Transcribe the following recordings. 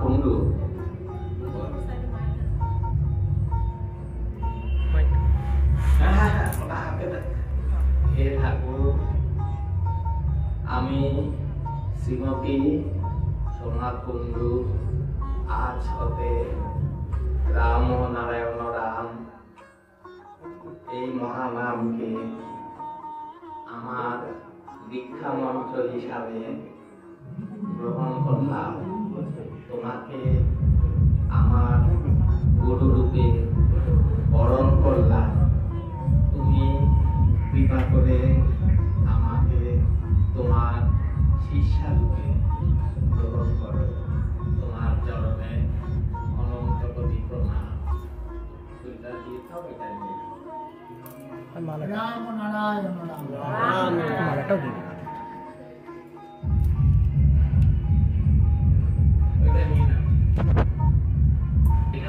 কুণ্ডু হে ঠাকুর, আমি শ্রীমতী সোনা কুণ্ডু আজ হতে রাম ও নারায়ণ রাম এই মহানামকে আমার দীক্ষা মন্ত্র হিসাবে গ্রহণ করলাম। তোমাকে আমার গুরু রূপে বরণ করলাম। তুমি কৃপা করে আমাকে তোমার শিষ্যা রূপে গ্রহণ করো। তোমার চরণে অনন্ত কোটি প্রণাম। সুইটা দিয়ে থাও, এটা নিয়ে রাম নারায়ণ রাম রাম মালাটাও দিন।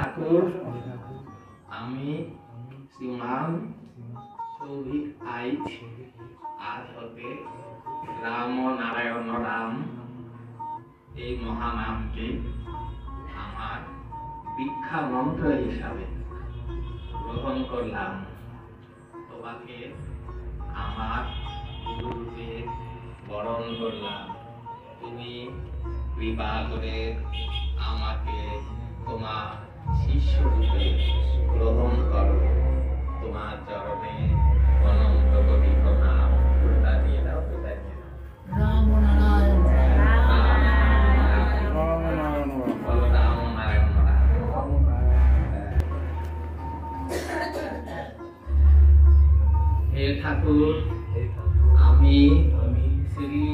ঠাকুর, আমি শ্রীমান সৌভিক আইচ আজ হতে রাম ও নারায়ণ রাম এই মহানামকে আমার দীক্ষা মন্ত্র হিসাবে গ্রহণ করলাম। তোমাকে আমার গুরুরূপে বরণ করলাম। তুমি কৃপা করে আমাকে তোমার শিষ্য রূপে গ্রহণ করো। তোমার চরণে অনন্ত কোটি প্রণাম। ওটা দিয়ে দাও, ওটা দিয়ে দাও। রাম নারায়ণ বলো রাম নারায়ণ রাম। হে ঠাকুর, আমি শ্রী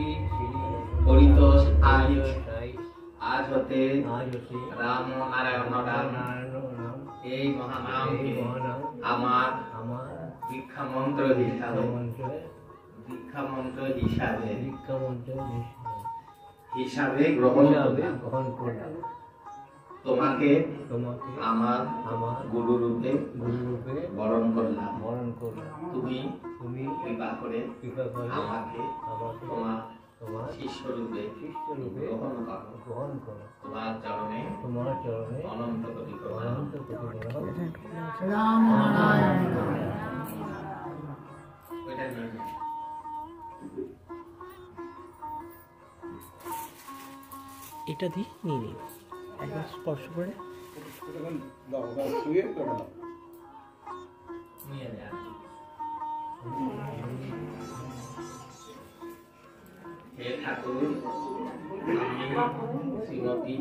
হরিতোষ আইচ আজ হতে রাম নারায়ণ রাম এই মহানামকে আমার দীক্ষা মন্ত্র হিসাবে গ্রহণ করলাম। তোমাকে আমার গুরু রূপে বরণ করলাম। তুমি কৃপা করে আমাকে তোমার শিষ্য রূপে গ্রহণ করো। তোমার চরণে অনন্ত কোটি প্রণাম। রাম নারায়ণ ওইটা নিয়ে নাও। এটা দিয়ে নিয়ে নিন, একবার স্পর্শ করে নিয়ে যা। হে ঠাকুর, আমি শ্রীমতী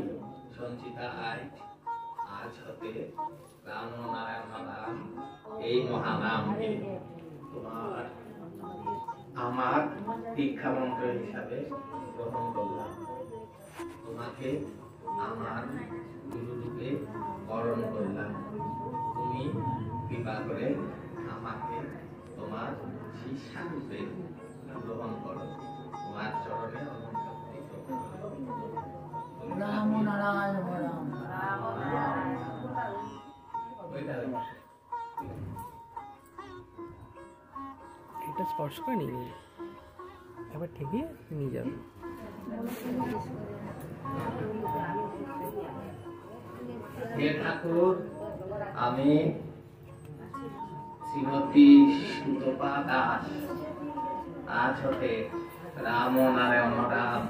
সঞ্চিতা আইচ আজ হতে রাম ও নারায়ণ রাম এই মহানামকে তোমার আমার দীক্ষা মন্ত্র হিসাবে গ্রহণ করলাম। তোমাকে আমার গুরু রূপে বরণ করলাম। তুমি কৃপা করে আমাকে তোমার শিষ্যা রূপে গ্রহণ করো। তোমার চরণে অনন্ত কোটি প্রণাম। রাম নারায়ণ রাম ওইটা এটা স্পর্শ করে নিয়ে নিন, একবার ঠেকিয়ে নিয়ে যাবেন। হে ঠাকুর, আমি শ্রীমতী সুতপা দাস আজ হতে রাম ও নারায়ণ রাম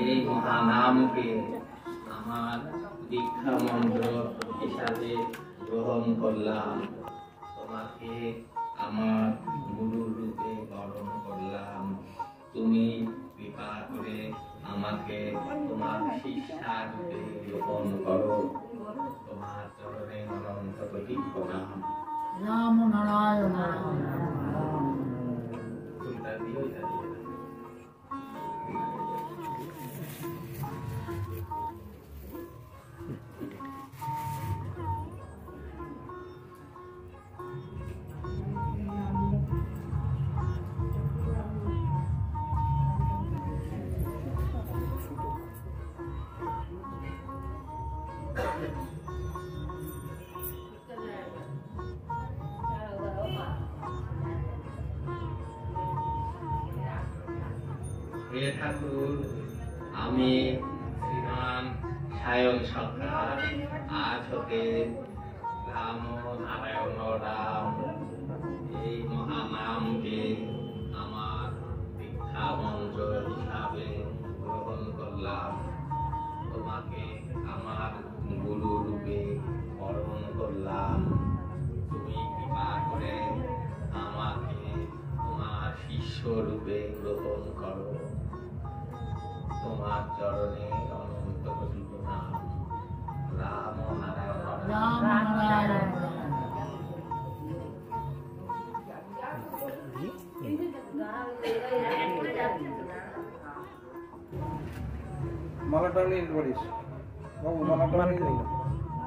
এই মহানামকে আমার দীক্ষা মন্ত্র হিসাবে গ্রহণ করলাম। তোমাকে আমার গুরু রূপে বরণ করলাম। তুমি কৃপা করে আমাকে তোমার শিষ্যা রূপে গ্রহণ করো। তোমার চরণে অনন্ত কোটি প্রণাম। রাম নারায়ণ রাম ফুলটা দিও, এটা দিয়ে দাও। হে ঠাকুর, আমি শ্রীমান সায়ন সরকার আজ হতে রাম নারায়ণ রাম এই মহানামকে আমার দীক্ষা মন্ত্র হিসাবে গ্রহণ করলাম। তোমাকে আমার গুরু রূপে বরণ করলাম। তুমি কৃপা করে আমাকে তোমার শিষ্য রূপে গ্রহণ করো। তোমার চরণে অনন্ত কোটি প্রণাম। রাম নারায়ণ রাম নারায়ণ রাম। মালাটা নিয়ে পারিস বাবু, মালাটা নিয়ে নিন।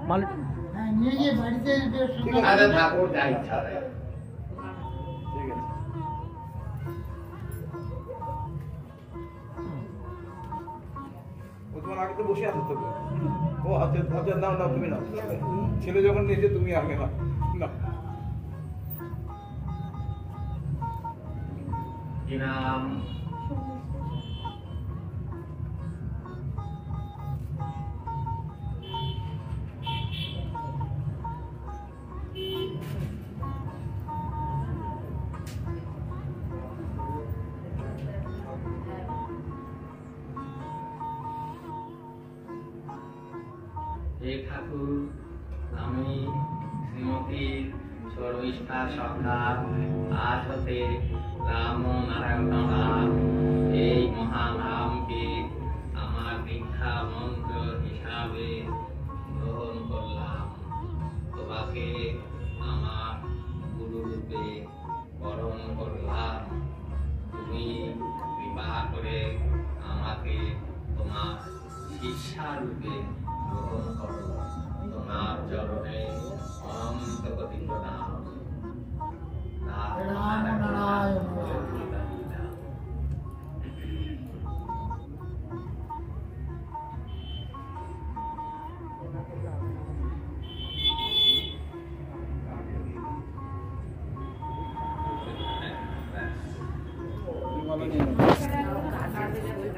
মালা হ্যাঁ, নিয়ে গিয়ে বাড়িতে বেশ সুন্দর আরে ঠাকুর যা ইচ্ছা দেয়। ঠিক আছে। ও তোমার আগে তো বসে আছে তো। ও হাতে হাতে নাও নাও, তুমি নাও। ছেলে যখন নিয়েছে তুমি আগে নাও। নাও। কি নাম? হে ঠাকুর, আমি শ্রীমতী সর্বিষ্ঠা সরকার আজ হতে রাম নারায়ণ রাম এই মহানামকে আমার দীক্ষা মন্ত্র হিসাবে গ্রহণ করলাম। তোমাকে আমার গুরু রূপে বরণ করলাম। তুমি কৃপা করে আমাকে তোমার শিষ্যা রূপে গ্রহণ করো। তোমার চরণে অনন্ত কোটি প্রণাম। রাম নারায়ণ রাম। তুমি মালা নিয়ে নাও।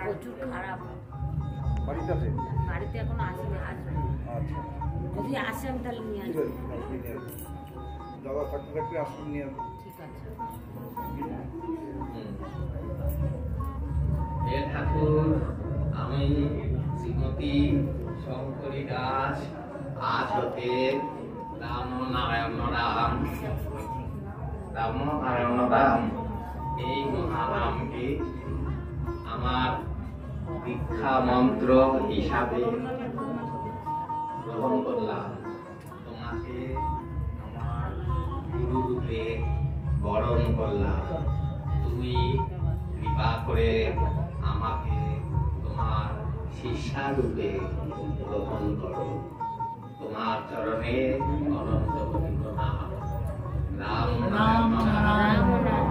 প্রচুর খারাপ। বাড়িতে আছে? বাড়িতে এখন আসেনি, আসবে। আচ্ছা যদি আসে আমি তাহলে নিয়ে ঠিক আসবো। আছে, আসলে নিয়ে আসবো। দাদা থাকতে থাকতে আসলে নিয়ে আসবো। ঠিক আছে। হে ঠাকুর, আমি শ্রীমতী শঙ্করী দাস আজ হতে রাম নারায়ণ রাম রাম নারায়ণ রাম এই মহানামকে আমার দীক্ষা মন্ত্র হিসাবে গ্রহণ করলাম। তোমাকে আমার গুরু রূপে বরণ করলাম। তুমি কৃপা করে আমাকে তোমার শিষ্যা রূপে গ্রহণ করো। তোমার চরণে অনন্ত কোটি প্রণাম। রাম রাম নারায়ণ রাম।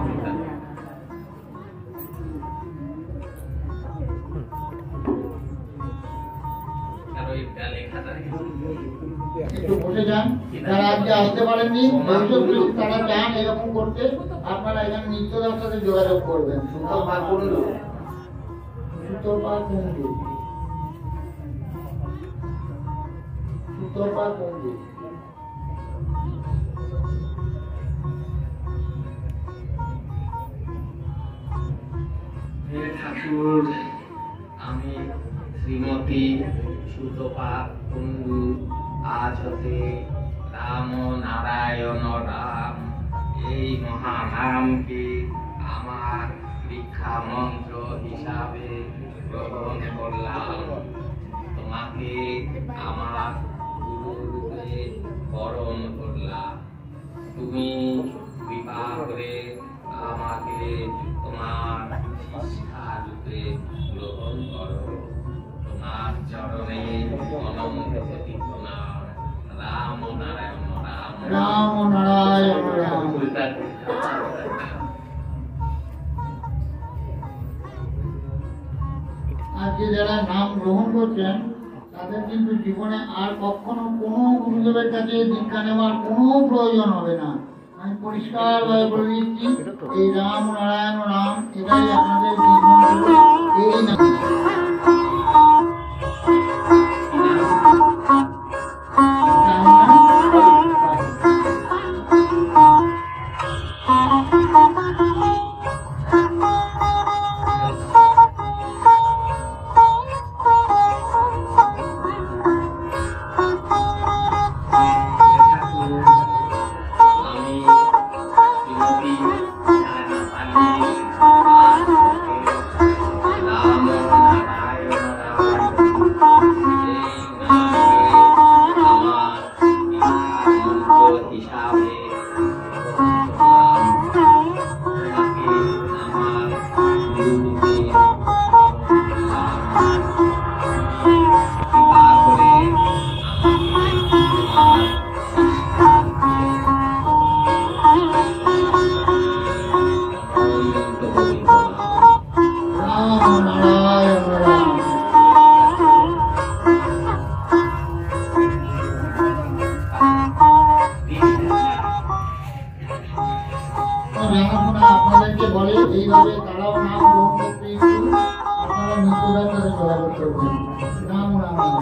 কারো একটা লেখা থাকে। একটু বসে যান। যারা আজকে আসতে পারেননি, ভবিষ্যৎ যদি তারা চান এরকম করতে, আপনারা এখানে নিত্যদার সাথে যোগাযোগ করবেন। সুতপা কুণ্ডু, সুতপা কুণ্ডু, সুতপা কুণ্ডু। হে ঠাকুর, আমি শ্রীমতী সুতপা কুণ্ডু আজ হতে রাম নারায়ণ রাম এই মহানামকে আমার দীক্ষা মন্ত্র হিসাবে গ্রহণ করলাম। তোমাকে আমার গুরু রূপে বরণ করলাম। তুমি কৃপা করে আমাকে তোমার শিক্ষা রূপে গ্রহণ করো। তোমার চরণে অনন্ত কোটি প্রণাম। রাম নারায়ণ রাম রাম নারায়ণ রাম। আজকে যারা নাম গ্রহণ করছেন তাদের কিন্তু জীবনে আর কখনো কোনো গুরুদেবের কাছে দীক্ষা নেওয়ার কোনো প্রয়োজন হবে না। আমি পরিষ্কার ভাবে বলে দিচ্ছি, এই রাম নারায়ণ রাম এটাই আপনাদের জীবন। এই নাম নারায়ণ রাম। রামাপনা আপনাদেরকে বলে এইভাবে তারাও নাম গ্রহণ করতে ইচ্ছুক, আপনারা নিত্যদার সাথে যোগাযোগ করবেন। রাম রাম রাম।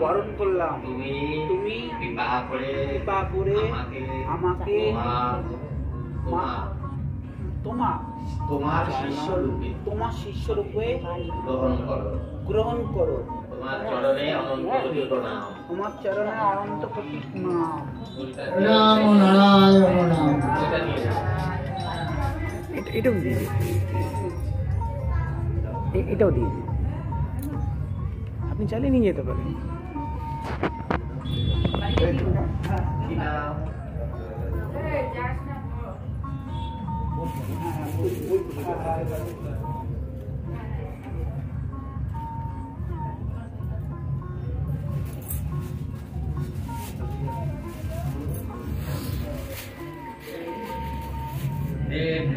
বরণ করলাম তুমি বিবাহ করে আমাকে তোমার শিষ্য রূপে গ্রহণ করো। তোমার চরণে অনন্ত কোটি প্রণাম। তোমার চরণে অনন্ত কোটি প্রণাম। রাম নারায়ণ রাম। এটা নিয়ে যাও। এটাও দিয়ে দিন। এটাও দিয়ে দিন। আপনি চালিয়ে নিয়ে যেতে পারেন। কি নাম?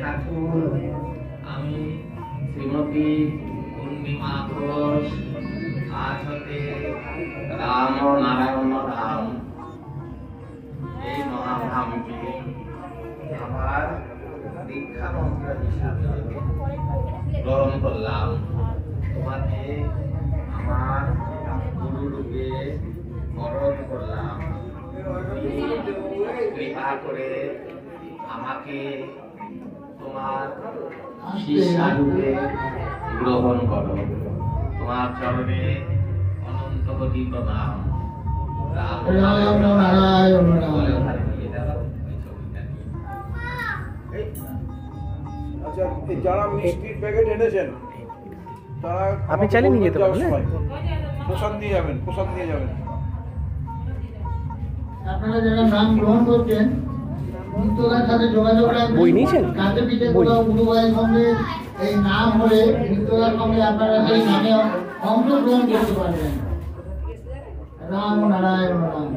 ঠাকুর, আমি শ্রীমতী পূর্ণিমা ঘোষ আজ হতে রাম নারায়ণ রাম এই মহাধামকে আমার দীক্ষা মন্ত্র হিসাবে গ্রহণ করলাম। তোমাকে আমার গুরু রূপে বরণ করলাম। কৃপা করে আমাকে তোমার শিষ্যা রূপে গ্রহণ করো। তোমার চরণে অনন্ত কোটি প্রণাম। রাম নারায়ণ রাম। আচ্ছা, এই যারা মিষ্টির প্যাকেট এনেছেন তারা আপনি চালিয়ে নিয়ে যেতে পারেন, হ্যাঁ? প্রসাদ নিয়ে যাবেন, প্রসাদ নিয়ে যাবেন। আপনারা যারা নাম গ্রহণ করছেন নিত্যদার সাথে যোগাযোগ রাখবেন। বই নিয়েছেন? কাছে পিঠে কোথাও গুরু ভাইয়ের সঙ্গে এই নাম হলে নিত্যদার সঙ্গে আপনারা সেই নামে অংশগ্রহণ করতে পারবেন। রাম নারায়ণ রাম।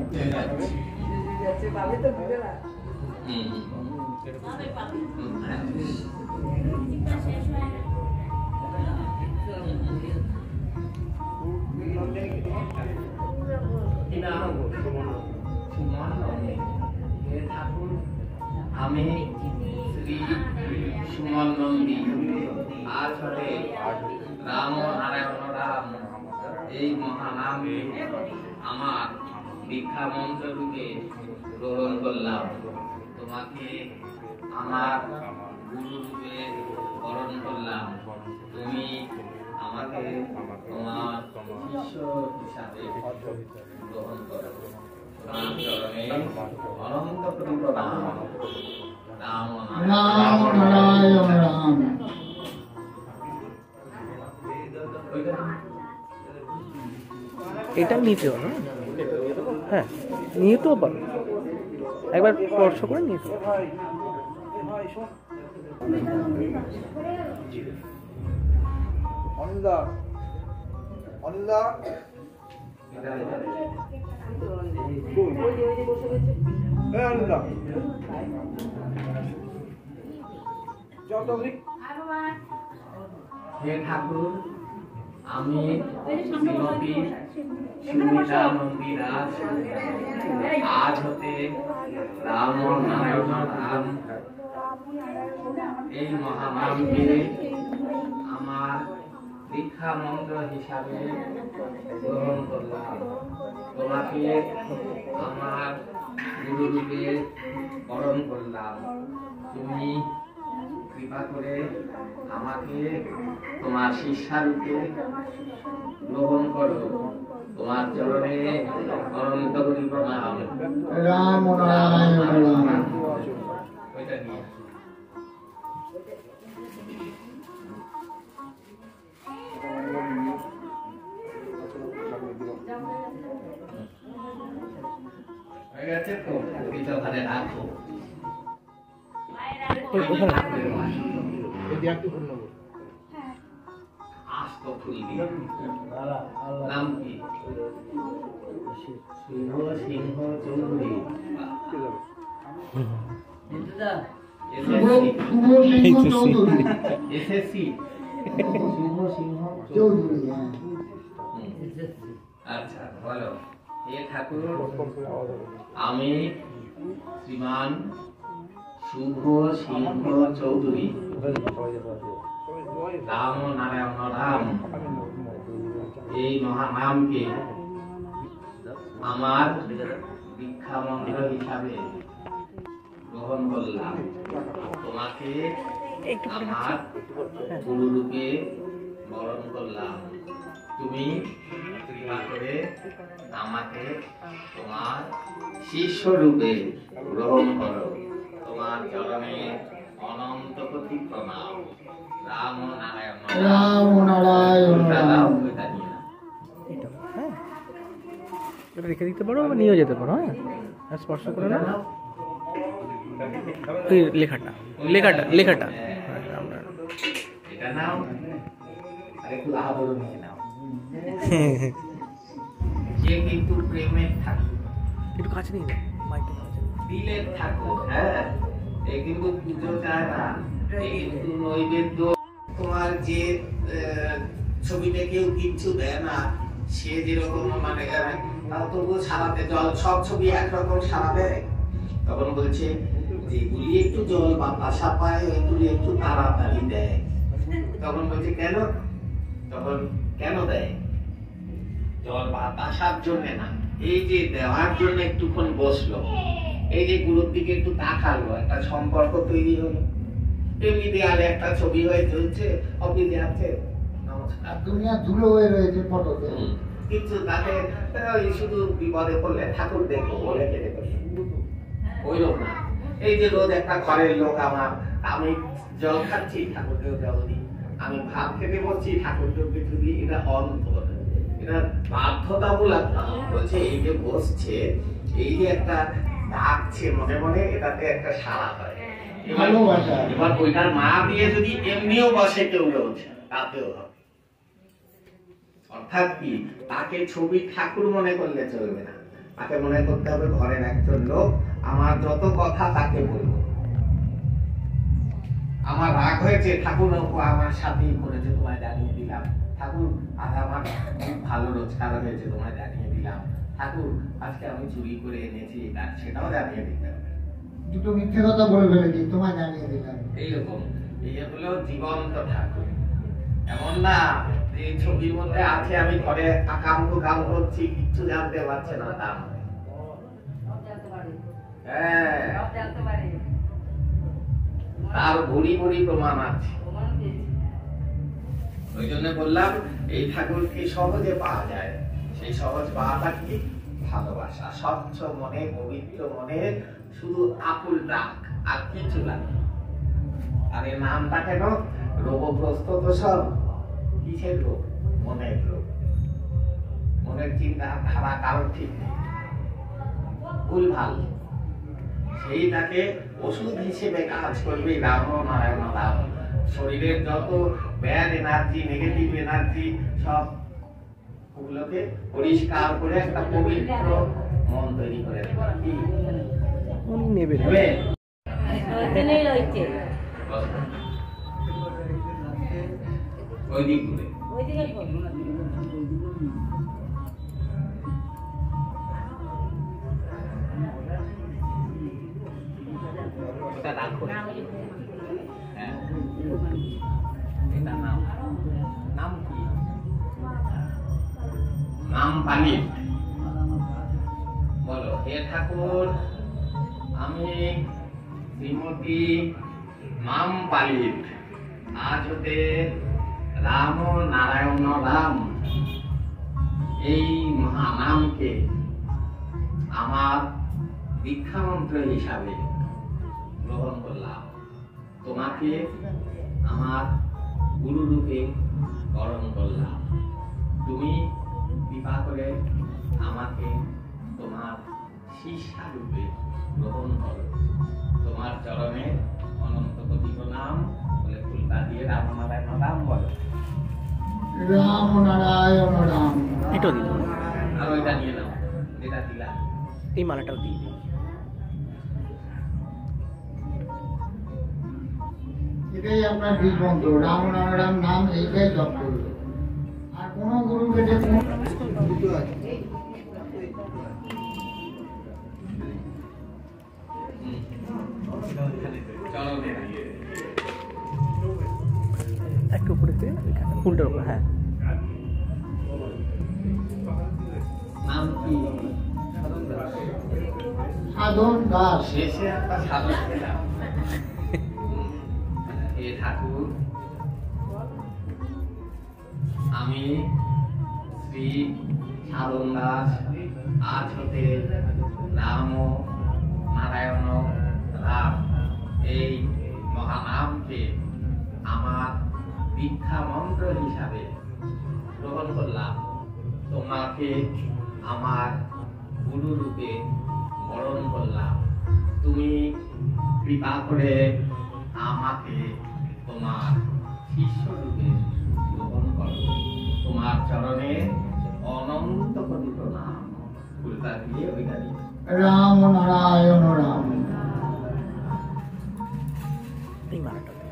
আমি শ্রী সুমন নন্দী আজ হতে রাম নারায়ণ রাম এই মহানাম আমার দীক্ষা মন্ত্র রূপে গ্রহণ করলাম। তোমাকে আমার গুরু রূপে বরণ করলাম। তুমি আমাকে তোমার শিষ্য হিসাবে গ্রহণ করো। তোমার চরণে অনন্ত কোটি প্রণাম। রাম নারায়ণ রাম। এটা নিতে হবে, হ্যাঁ নিতেও পারো, একবার স্পর্শ করে নিতে হবে। অনিন্দা অনিন্দা অনিন্দা হে ঠাকুর, আমি শ্রীমতী সুমিতা নন্দী দাস আজ হতে রাম নারায়ণ রাম এই মহানামকে আমার দীক্ষা মন্ত্র হিসাবে গ্রহণ করলাম। তোমাকে আমার গুরু রূপে বরণ করলাম। তুমি কৃপা করে আমাকে তোমার শিষ্যা রূপে গ্রহণ করো। তোমার চরণে অনন্ত কোটি প্রণাম। রাম নারায়ণ রাম। ওইটা নিয়ে হয়ে গেছে তো, ওইটা ওখানে রাখো। আস্ত খুলবি। নাম কি? শুভ সিংহ চৌধুরী। শুভ সিংহ চৌধুরী। এসএসসি শুভ সিংহ চৌধুরী, হ্যাঁ। আচ্ছা বলো। হে ঠাকুর, আমি শ্রীমান শুভ সিংহ চৌধুরী রাম নারায়ণ রাম এই মহানামকে আমার দীক্ষা মন্ত্র হিসাবে গ্রহণ করলাম। তোমাকে আমার গুরুরূপে বরণ করলাম। তুমি কৃপা করে আমাকে তোমার শিষ্য রূপে গ্রহণ করো। তোমার চরণে অনন্ত কোটি প্রণাম। রাম নারায়ণ রাম নারায়ণ রাম। এটা হ্যাঁ, এটা রেখে দিতে পারো, আবার নিয়েও যেতে পারো। হ্যাঁ, আর স্পর্শ করে না ওই লেখাটা লেখাটা লেখাটা আপনার এটা নাও, আরেকটু আদর নিয়ে নাও। যে কিন্তু প্রেমের ঠাকুর, একটু কাছে নিয়ে না, মাইকের কাছে দিলের ঠাকুর। হ্যাঁ, এই কিন্তু পুজো চায় না, এই কিন্তু নৈবেদ্য। তোমার যে ছবিতে কেউ কিচ্ছু দেয় না, সে যেরকম মানে তাও তবুও সারাতে জল, সব ছবি একরকম সারা দেয়। তখন বলছে যেগুলি একটু জল বাতাসা পায় ওইগুলি একটু তাড়াতাড়ি দেয়। তখন বলছে কেন? তখন কেন দেয়? জল বাতাসার জন্য না, এই যে দেওয়ার জন্য একটুক্ষণ বসলো, এই যে গুরুর দিকে একটু তাকালো, একটা সম্পর্ক তৈরি হলো। এমনি দেয়ালে একটা ছবি হয়ে চলছে, অফিসে আছে নমস্কার, দুনিয়া ধুলো হয়ে রয়েছে ফটোতে। কিন্তু তাকে ওই শুধু বিপদে পড়লে ঠাকুর দেখবো বলে কেটে পড়ে ওই লোক না। এই যে রোজ একটা ঘরের লোক আমার, আমি জল খাচ্ছি ঠাকুরকেও জল দিই, আমি ভাত খেতে বসছি ঠাকুরকেও কিছু দিই। এটা অন্তর, এটা বাধ্যতামূলক না। বলছে এই যে বসছে, এই যে একটা ডাকছে মনে মনে, এটাতে একটা সাড়া হয়। এবার ওইটার মা দিয়ে যদি এমনিও বসে কেউ রোজ, তাতেও হবে। অর্থাৎ কি, তাকে ছবি ঠাকুর মনে করলে চলবে না, তাকে মনে করতে হবে ঘরের একজন লোক। আমার যত কথা তাকে বলবো। আমার রাগ হয়েছে, ঠাকুর আমার সাথেই করেছে, তোমায় জানিয়ে দিলাম। ঠাকুর আজ আমার খুব ভালো রোজগার হয়েছে, তোমায় জানিয়ে দিলাম। ঠাকুর আজকে আমি চুরি করে এনেছি, সেটাও জানিয়ে দিতে হবে। দুটো মিথ্যে কথা বলে ফেলেছি, তোমায় জানিয়ে দিলাম। এইরকম, এই হলো জীবন্ত ঠাকুর। এমন না এই ছবির মধ্যে আছে, আমি ঘরে আকাম কুকাম করছি, কিচ্ছু জানতে পারছে না, তা নয়। হ্যাঁ, তার ভরি ভরি প্রমাণ আছে। ওই জন্য বললাম এই ঠাকুরকে সহজে পাওয়া যায়। সেই সহজ পাওয়াটা কি? ভালোবাসা, স্বচ্ছ মনে, পবিত্র মনে, শুধু আকুল ডাক, আর কিছু লাগে। আর এর নামটা কেন? রোগগ্রস্ত তো সব কিসের রোগ? মনের রোগ। মনের চিন্তা ধারা কারণ ঠিক নেই, ভুলভাল। সেইটাকে ওষুধ হিসেবে কাজ করবে রাম নারায়ণ রাম। শরীরের যত ব্যাড এনার্জি, নেগেটিভ এনার্জি, সব ওগুলোকে পরিষ্কার করে একটা পবিত্র মন তৈরি করে দেবে। কি উনি নেবেন। ওই দিক ঘুরে ওটা রাখো। হ্যাঁ, এটা নাম, নাম কি? নাম পালিত। বলো, হে ঠাকুর, আমি শ্রীমতী নাম পালিত আজ হতে রাম নারায়ণ রাম এই মহানামকে আমার দীক্ষা মন্ত্র হিসাবে গ্রহণ করলাম। তোমাকে আমার গুরু রূপে বরণ করলাম। তুমি কৃপা করে আমাকে তোমার শিষ্যা রূপে গ্রহণ করো। তোমার চরণে অনন্ত কোটি প্রণাম বলে ফুলটা দিয়ে রামনারায়ণ রাম বলো। রাম নারায়ণ রাম। এটাও দিল, আর ওইটা নিয়ে নাও যেটা দিলাম। এই মালাটাও দিয়ে দিই। এটাই আপনার বীজ মন্ত্র, রাম নারায়ণ নাম, এইটাই জপ করবে। আর কোনো গুরু বেটে দুটো আছে। চরণে একটু উপরে দিয়ে ফুলটার উপর, হ্যাঁ। নাম কি? সাধন দাস। শেষে একটা সাধন পেলাম। হে ঠাকুর, আমি শ্রী সাধন দাস আজ হতে রাম নারায়ণ রাম এই মহানামকে আমার দীক্ষা মন্ত্র হিসাবে গ্রহণ করলাম। তোমাকে আমার গুরু রূপে বরণ করলাম। তুমি কৃপা করে আমাকে তোমার শিষ্য রূপে গ্রহণ করো। তোমার চরণে অনন্ত কোটি প্রণাম। ফুলটা দিয়ে ওইটা দিয়ে রাম নারায়ণ রাম। এই মালাটা দিই।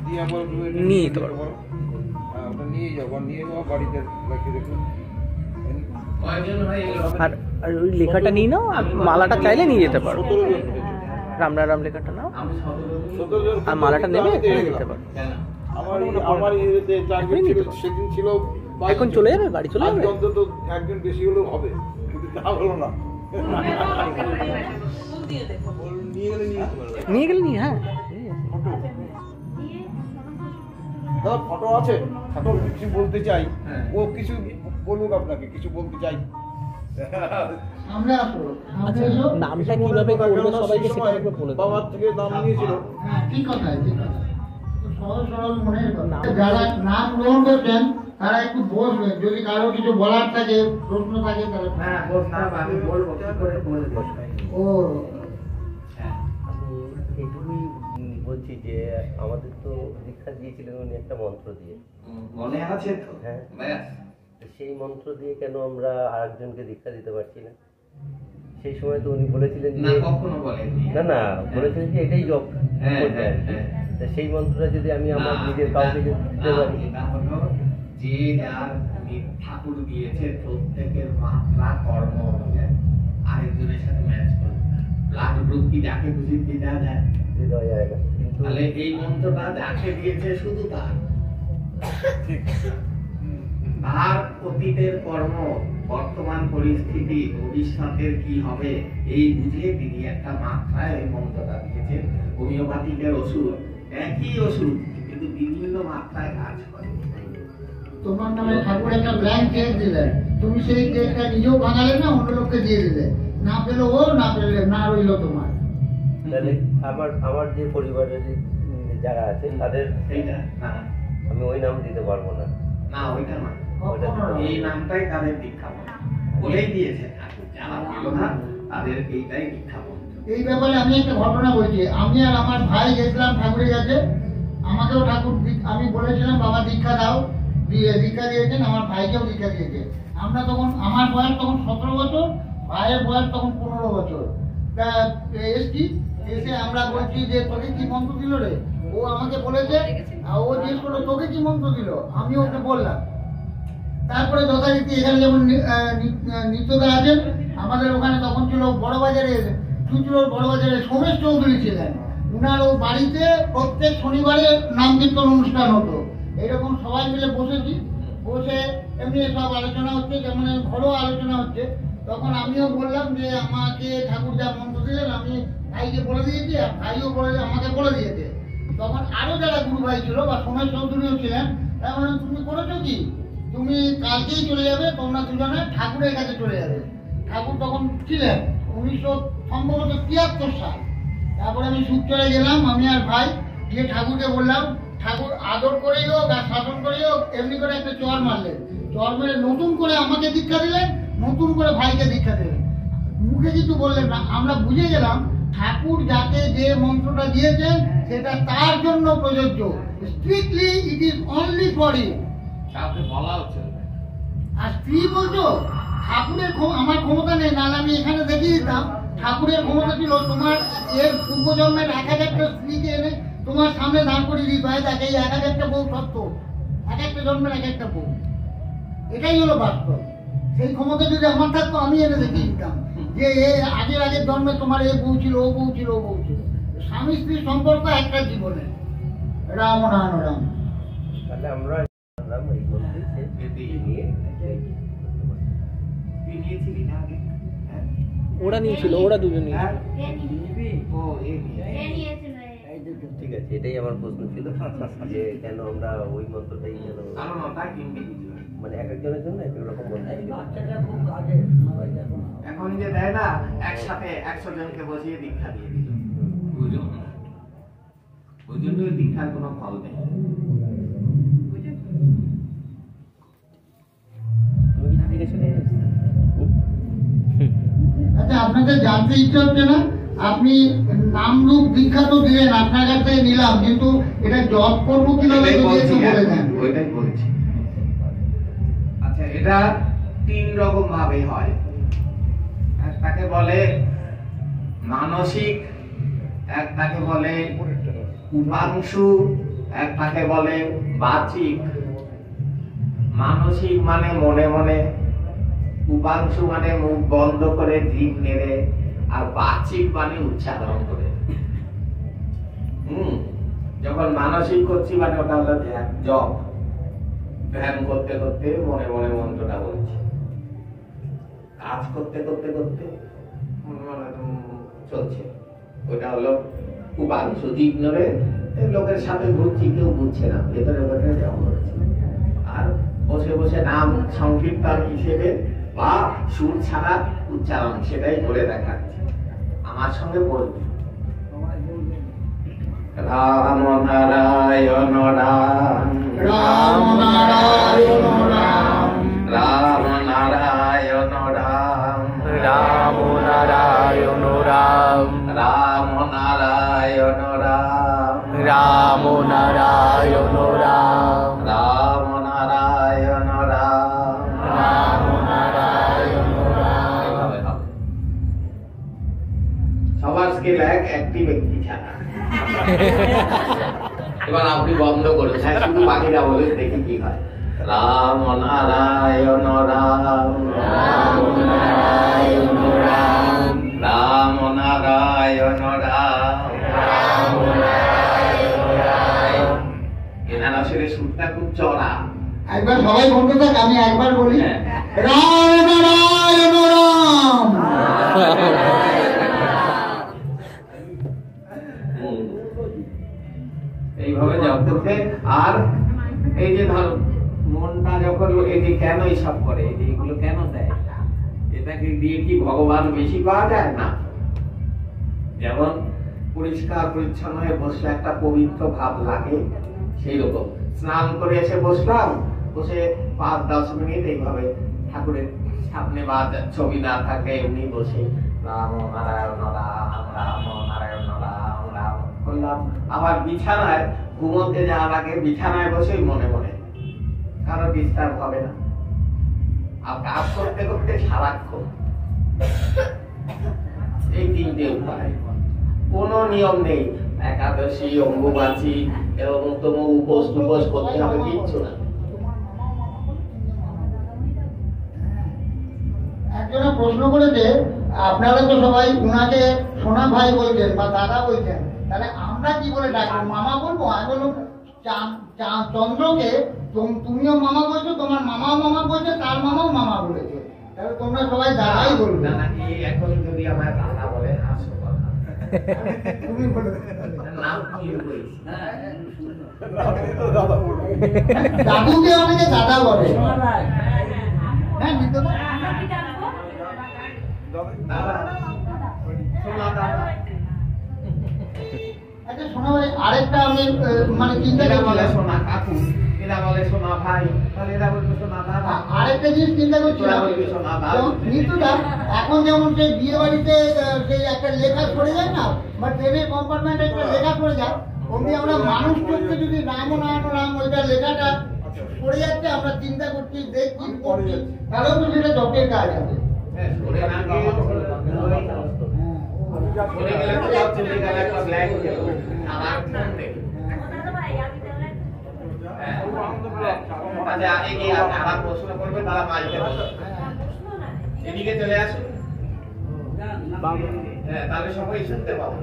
দিয়ে আবার নিয়ে যেতে পারবো। হ্যাঁ, ওটা নিয়ে যাবো, নিয়ে যাবো বাড়িতে রাখি দেখুন। কয়জন হয়ে গেল? আর আর ওই লেখাটা নিয়ে নাও, আর মালাটা চাইলে নিয়ে যেতে পারো। 17 জন হয়েছে। রাম রাম লেখাটা নাও, আমি 17 জন আর মালাটা নেবে আমি দিয়ে এখানে গেলাম। দিতে পারো। কেন? আমার ইয়েতে টার্গেট ছিল, সেদিন ছিল 22 এখন চলে যাবে, বাড়ি চলে যাবে। আজকে অন্তত একজন বেশি হলেও হবে, কিন্তু তা হলো না। নিয়ে গেলে নিয়ে যেতে পারবে। নিয়ে গেলে নিয়ে, হ্যাঁ। দাদা ফটো আছে, ফটো কিছু বলতে চাই, হ্যাঁ। ও কিছু বলুক, আপনাকে কিছু বলতে চাই। সামনে আসো, সামনে আচ্ছা, এসো। নামটা কিভাবে করবে সবাইকে সেটা একবার বলে দাও। বাবার থেকে নাম নিয়েছিল। হ্যাঁ, ঠিক কথা, ঠিক কথা। তো সহজ সরল মনের কথা। যারা নাম গ্রহণ করছেন তারা একটু বসবেন, যদি কারো কিছু বলার থাকে, প্রশ্ন থাকে তাহলে। হ্যাঁ, বলতাম, আমি বলবো, কি করে বলবো? ও হ্যাঁ। আমি এইটুকুই বলছি যে আমাদের তো দীক্ষা দিয়েছিলেন উনি একটা মন্ত্র দিয়ে, মনে আছে তো? হ্যাঁ। ব্যাস। তো সেই মন্ত্র দিয়ে কেন আমরা আরেকজনকে দীক্ষা দিতে পারছি না? সেই সময় তো উনি বলেছিলেন না, যে কখনো বলেননি। না বলেছিলেন যে এটাই জব হ্যাঁ, করতে হ্যাঁ, আর কি। হ্যাঁ। তা সেই মন্ত্রটা যদি আমি আমার না, নিজের কাউকে যদি দিতে না, পারি, এটা হলো যে যার ঠাকুর দিয়েছে প্রত্যেকের মাত্রা কর্ম অনুযায়ী আরেকজনের সাথে ম্যাচ করবে। ব্লাড গ্রুপ কি যাকে খুশি দিয়ে দেওয়া যায়? দেওয়া যায় না, কিন্তু তাহলে এই মন্ত্রটা যাকে দিয়েছে শুধু তার তার অতীতের কর্ম, বর্তমান পরিস্থিতি, ভবিষ্যতের কি হবে এই বুঝে তিনি একটা মাত্রায় এই মন্ত্রটা দিয়েছেন। হোমিওপ্যাথিকের ওষুধ একই ওষুধ কিন্তু বিভিন্ন মাত্রায় কাজ করে। তোমার নামে ঠাকুর একটা ব্ল্যাঙ্ক চেক দিলেন, তুমি সেই চেকটা নিজেও ভাঙালে না, অন্য লোককে দিয়ে দিলে, না পেলো ও, না পেলে না রইলো তোমার। তাহলে আমার যে পরিবারের যারা আছে তাদের এইটা না, আমি ওই নাম দিতে পারবো না। না ওইটা না, ওইটা দিতে পারবো এই না। নামটাই তাদের দীক্ষা মন্ত্র বলেই দিয়েছে ঠাকুর। যারা পেল না তাদের এইটাই দীক্ষা মন্ত্র। এই ব্যাপারে আমি একটা ঘটনা বলছি। আমি আর আমার ভাই গেছিলাম ঠাকুরের কাছে, আমাকেও ঠাকুর আমি বলেছিলাম বাবা দীক্ষা দাও, দীক্ষা দিয়েছেন, আমার ভাইকেও দীক্ষা দিয়েছে। আমরা তখন, আমার বয়স তখন 17 বছর, ভাইয়ের বয়স তখন 15 বছর। তা এসছি, এসে আমরা বলছি যে তোকে কি মন্ত্র দিল রে? ও আমাকে বলেছে, আর ও জিজ্ঞেস করলো তোকে কি মন্ত্র দিল, আমি ওকে বললাম। তারপরে যথারীতি এখানে যেমন নিত্যদা আছেন, আমাদের ওখানে তখন ছিল বড়বাজারে, চুচুড়োর বড়বাজারে সোমেশ চৌধুরী ছিলেন। উনার ও বাড়িতে প্রত্যেক শনিবারে নাম কীর্তন অনুষ্ঠান হতো। এরকম সবাই মিলে বসেছি, বসে এমনি সব আলোচনা হচ্ছে, যেমন ঘরোয়া আলোচনা হচ্ছে। তখন আমিও বললাম যে আমাকে ঠাকুর যা মন্ত্র দিলেন আমি ভাইকে বলে দিয়েছি, আর ভাইও আমাকে বলে দিয়েছে। তখন আরো যারা গুরু ভাই ছিল বা সোমেশ চৌধুরীও ছিলেন, তারপরে তুমি করেছো কি, তুমি কালকেই চলে যাবে, তোমরা দুজনে ঠাকুরের কাছে চলে যাবে। ঠাকুর তখন ছিলেন 1973 সাল। তারপরে আমি সুচরে গেলাম, আমি আর ভাই গিয়ে ঠাকুরকে বললাম, ঠাকুর আদর করেই হোক আর শাসন করেই হোক এমনি করে একটা চর মারলেন। চর মেরে নতুন করে আমাকে দীক্ষা দিলেন, নতুন করে ভাইকে দীক্ষা দিলেন। মুখে কিছু বললেন না, আমরা বুঝে গেলাম ঠাকুর যাকে যে মন্ত্রটা দিয়েছেন সেটা তার জন্য প্রযোজ্য। Strictly it is only for you. কাউকে বলা হচ্ছে আর স্ত্রী বলছো ঠাকুরের আমার ক্ষমতা নেই, নাহলে আমি এখানে দেখিয়ে দিতাম। ঠাকুরের ক্ষমতা ছিল তোমার এর পূর্বজন্মের 1000টা স্ত্রীকে এনে তোমার সামনে দাঁড় করিয়ে দিতে হয়, তাকে এই 1000টা বউ সত্য, 1একটা জন্মের 1একটা বউ। এটাই হলো বাস্তব। সেই ক্ষমতা যদি আমার থাকতো আমি এনে দেখিয়ে দিতাম যে আগের জন্মে তোমার এ বউ ছিল, ও বউ ছিল, ও বউ ছিল। স্বামী স্ত্রীর সম্পর্ক একটা জীবনে। রাম রাম রাম। তাহলে আমরা এই মন্ত্রে নিয়ে তুই নিয়েছিলি না আগে? হ্যাঁ? ওরা নিয়েছিল, ওরা দুজন হ্যাঁ? নিয়েছিল। ও এ নিয়ে ঠিক আছে, এটাই আমার প্রশ্ন ছিল যে কেন আমরা ওই মন্ত্রটাই কেন, কারণ ওটা কিনবে কিছু না। মানে এক একজনের জন্য এক এক রকম মন্ত্র ছিল। এখন যে দেয় না একসাথে 100 জনকে বসিয়ে দীক্ষা দিয়ে দিল, বুঝুন ওই জন্য ওই দীক্ষার কোনো ফল নেই। তুমি কিছু জিজ্ঞেস করে আচ্ছা, আপনাদের জানতে ইচ্ছা হচ্ছে না? আপনি নামরূপ দীক্ষা তো দিলেন, আপনার কাছ থেকে নিলাম, কিন্তু এটা জব করবো কিভাবে ওইটাই যদি বলছি, একটু বলে দেন। ওইটাই বলছি। আচ্ছা, এটা 3 রকম ভাবে হয়। একটাকে বলে মানসিক, একটাকে বলে উপাংশু, একটাকে বলে বাচিক। মানসিক মানে মনে মনে, উপাংশু মানে মুখ বন্ধ করে জিভ নেড়ে, আর বাচিক মানে উচ্চারণ করে। যখন মানসিক করছি মানে ওটা হলো জপ, ধ্যান করতে করতে মনে মনে মন্ত্রটা বলছি। কাজ করতে করতে করতে মনে মনে চলছে, ওটা হলো উপাংশু। জিভ নেড়ে লোকের সাথে ঘুরছি, কেউ বুঝছে না, ভেতরে ভেতরে জপ করছে। আর বসে বসে নাম সংকীর্তন হিসেবে বা সুর ছাড়া উচ্চারণ সেটাই করে দেখাচ্ছে। আমার সঙ্গে বলবে রাম নারায়ণ রাম, রাম নারায়ণ রাম, রাম নারায়ণ রাম, রাম নারায়ণ রাম, রাম নারায়ণ রাম, রাম নারায়ণ রাম, রাম নারায়ণ রাম, রাম নারায়ণ রাম। এভাবে হবে। সবার স্কেল একটি ব্যক্তি ছাড়া। এবার আপনি বন্ধ করুন, হ্যাঁ, শুধু বাকিরা বলে দেখি কি হয়। রাম নারায়ণ রাম, রাম নারায়ণ রাম, রাম নারায়ণ রাম, রাম নারায়ণ রাম। এনার আসলে সুরটা খুব চড়া। একবার সবাই বলতে থাক, আমি একবার বলি। হ্যাঁ। রাম নারায়ণ রাম। এইভাবে জপ করতে। আর এই যে ধর মনটা যখন এই যে কেন এইসব করে, এই যে এগুলো কেন দেয়, এটাকে দিয়ে কি ভগবান বেশি পাওয়া যায় না? যেমন পরিষ্কার পরিচ্ছন্ন হয়ে বসলে একটা পবিত্র ভাব লাগে, সেই রকম স্নান করে এসে বসলাম, বসে 5-10 মিনিট এইভাবে ঠাকুরের সামনে বা ছবি না থাকে এমনি বসে রাম নারায়ণ রাম, রাম নারায়ণ রাম, রাম করলাম। আবার বিছানায় ঘুমোতে যাওয়ার আগে বিছানায় বসে মনে মনে, কারো ডিস্টার্ব হবে না। আর কাজ করতে করতে সারাক্ষণ এই 3টে উপায়। কোনো নিয়ম নেই, একাদশী, অম্বুবাচী এবং তমুক উপোস করতে হবে, কিচ্ছু না। একজনে প্রশ্ন করেছে, আপনারা তো সবাই উনাকে সোনা ভাই বলছেন বা দাদা বলছেন, তাহলে আমরা কি বলে ডাকবো? মামা বলবো? আমি বললাম চন্দ্রকে তুমিও মামা বলছো, তোমার মামাও মামা বলছে, তার মামাও মামা বলেছে, তাহলে তোমরা সবাই দাদাই বলবে। নাকি এখন যদি আমার দাদা বলে হাসো কথা, তুমি বলে নাম কি বলিস? আপনি তো দাদা বলবেন। দাদুকে অনেকে দাদা বলে। হ্যাঁ নিতে পারে। দাদা, সোনা দাদা। আচ্ছা শোনো ভাই, আরেকটা আমি মানে চিন্তা এরা বলে করছিলাম, সোনা কাকু, এরা বলে সোনা ভাই, তাহলে এরা বলবে সোনা দাদা। আরেকটা জিনিস চিন্তা করছিলাম, নিতুদা এখন যেমন সেই বিয়ে বাড়িতে সেই একটা লেখা পড়ে যায় না, বা ট্রেনের কম্পার্টমেন্টে একটা লেখা পড়ে যায়, অমনি আমরা মানুষ করতে যদি রাম রাম ওইটা লেখাটা পড়ে যাচ্ছে, আমরা চিন্তা করছি দেখছি করছি, তাহলেও তো সেটা জটের কাজ আছে। হ্যাঁ, সরে না গিয়ে সরে গেলে তো সব চলে গেলে একটা ব্ল্যাক হয়ে যাবে। আমার ফোন দেখি। আচ্ছা, এগিয়ে আসুন, আবার প্রশ্ন করবে, তারা মাইকে দেবে। এদিকে চলে আসুন। হ্যাঁ, তাহলে সবাই শুনতে পাবো।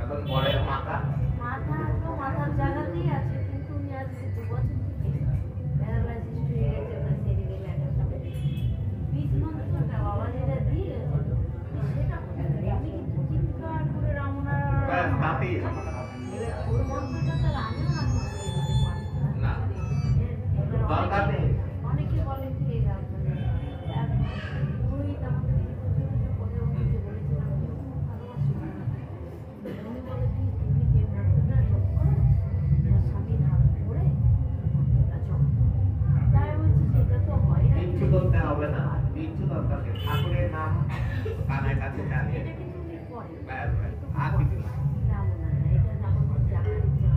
এখন বরের মাথা মাথার জায়গাতেই আছে, কিন্তু উনি আজকে 2 বছর থেকে প্যারালাইসিস হয়ে গেছে, ওনার সেরিবেল অ্যাটাক। বীজ মন্ত্রটা বাবা যেটা দিয়ে সেটা এমনি কিন্তু চিৎকার করে রামনার তাতেই ওই মন্ত্রটা তো রাজা না দরকার নেই। অনেকে বলে কি ওই আমাদের পদে বলেছিলাম উনি বলে কি তুমি যে মন্ত্রটা জপ করো তোমার স্বামীর হাত ধরে মন্ত্রটা জপ তাই বলছি সেটা তো হয় না, কিচ্ছু করতে হবে না, কিচ্ছু দরকার নেই। ঠাকুরের নাম কানের কাছে চালিয়ে এটা কিন্তু উনি করে ব্যাস ব্যাস, আর কিছু না। এটা আমার জানার ইচ্ছা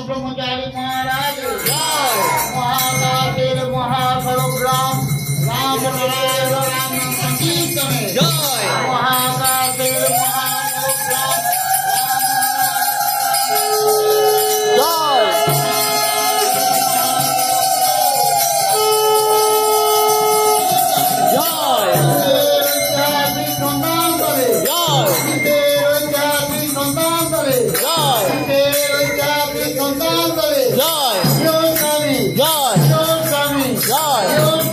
ब्रह्मचारी महाराज महाकाशेर महासर्वग्राम राम नारायण राम संकीर्तन महाकाशेर महासर्वग्राम জয়